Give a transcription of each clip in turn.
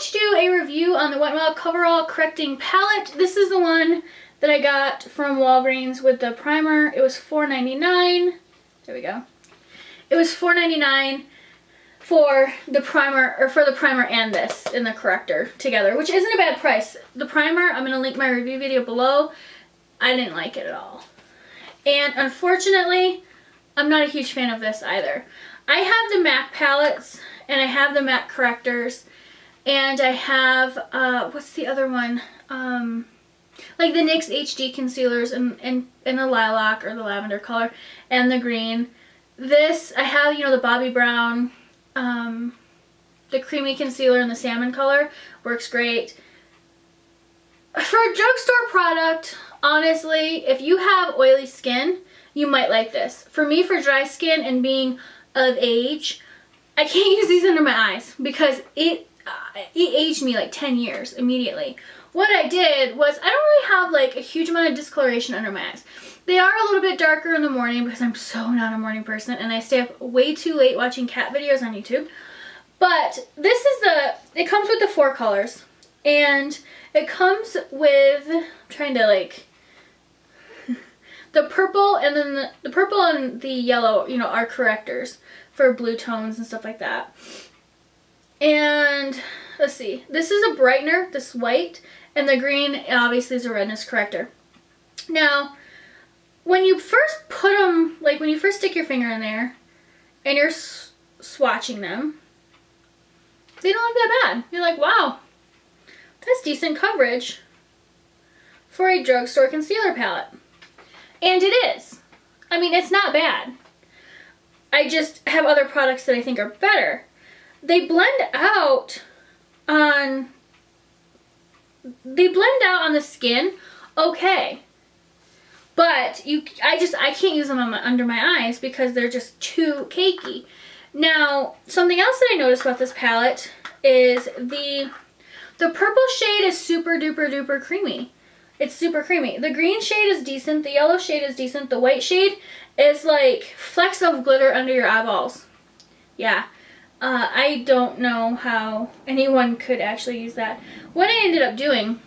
to do a review on the Wet n Wild Coverall Correcting Palette. This is the one that I got from Walgreens with the primer. It was $4.99. There we go. It was $4.99 for the primer, or for the primer and this and the corrector together, which isn't a bad price. The primer, I'm going to link my review video below. I didn't like it at all. And unfortunately, I'm not a huge fan of this either. I have the MAC palettes, and I have the MAC correctors, and I have, what's the other one? Like the NYX HD concealers in the lilac or the lavender color, and the green. This, I have, you know, the Bobbi Brown, the creamy concealer in the salmon color. Works great. For a drugstore product, honestly, if you have oily skin, you might like this. For me, for dry skin and being of age, I can't use these under my eyes because it aged me like 10 years immediately. What I did was, I don't really have like a huge amount of discoloration under my eyes. They are a little bit darker in the morning because I'm so not a morning person and I stay up way too late watching cat videos on YouTube. But this is it comes with the 4 colors. And it comes with, I'm trying to like, the purple and then the purple and the yellow, you know, are correctors for blue tones and stuff like that. And let's see, this is a brightener, this white, and the green obviously is a redness corrector. Now, when you first put them, like when you first stick your finger in there and you're swatching them, they don't look that bad. You're like, wow, that's decent coverage for a drugstore concealer palette. And it is. I mean, it's not bad. I just have other products that I think are better. They blend out on the skin okay. But I can't use them under my eyes because they're just too cakey. Now, something else that I noticed about this palette is the purple shade is super duper duper creamy. It's super creamy. The green shade is decent. The yellow shade is decent. The white shade is like flecks of glitter under your eyeballs. Yeah. I don't know how anyone could actually use that. What I ended up doing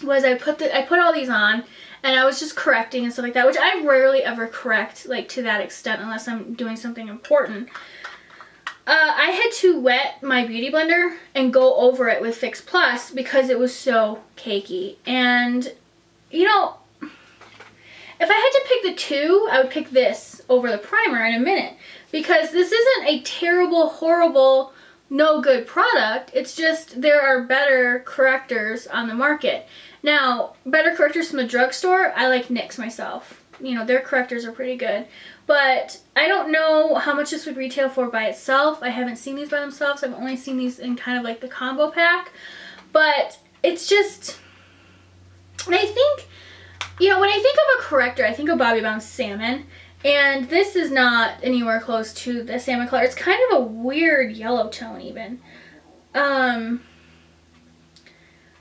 was I put all these on and I was just correcting and stuff like that, which I rarely ever correct like to that extent unless I'm doing something important. I had to wet my beauty blender and go over it with Fix Plus because it was so cakey. And, you know, if I had to pick the two, I would pick this over the primer in a minute. Because this isn't a terrible, horrible, no good product. It's just there are better correctors on the market. Now, better correctors from the drugstore, I like NYX myself. You know, their correctors are pretty good. But I don't know how much this would retail for by itself. I haven't seen these by themselves. I've only seen these in kind of like the combo pack. But it's just, and I think, you know, when I think of a corrector, I think of Bobbi Brown Salmon. And this is not anywhere close to the salmon color. It's kind of a weird yellow tone even. I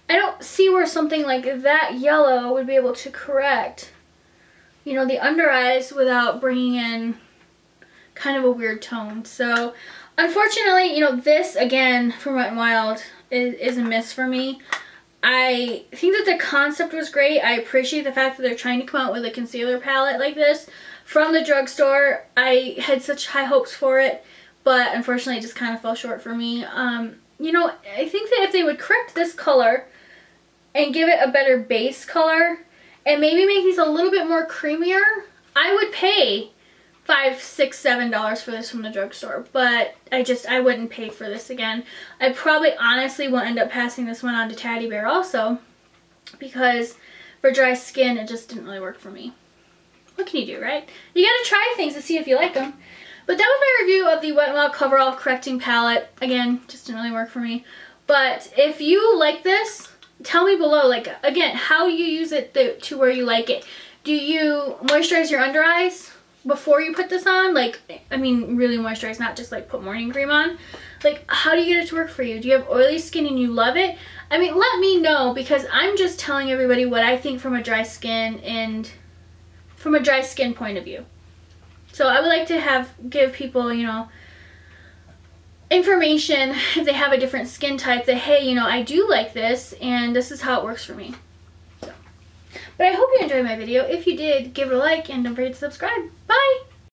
don't see where something like that yellow would be able to correct, you know, the under eyes without bringing in kind of a weird tone. So, unfortunately, you know, this, again, from Wet n Wild is a miss for me. I think that the concept was great. I appreciate the fact that they're trying to come out with a concealer palette like this from the drugstore. I had such high hopes for it, but unfortunately it just kind of fell short for me. You know, I think that if they would correct this color and give it a better base color and maybe make these a little bit more creamier, I would pay $5, $6, $7 for this from the drugstore. But I wouldn't pay for this again. I probably honestly will end up passing this one on to Teddy Bear also, because for dry skin it just didn't really work for me. What can you do, right? You gotta try things to see if you like them. But that was my review of the Wet n Wild Coverall Correcting Palette. Again, just didn't really work for me. But if you like this, tell me below, like, again, how you use it to where you like it. Do you moisturize your under eyes before you put this on? Like, I mean, really moisturize, not just like put morning cream on. Like, how do you get it to work for you? Do you have oily skin and you love it? I mean, let me know, because I'm just telling everybody what I think from a dry skin and from a dry skin point of view. So I would like to give people, you know, information if they have a different skin type that, hey, you know, I do like this and this is how it works for me. So, but I hope you enjoyed my video. If you did, give it a like and don't forget to subscribe. Bye!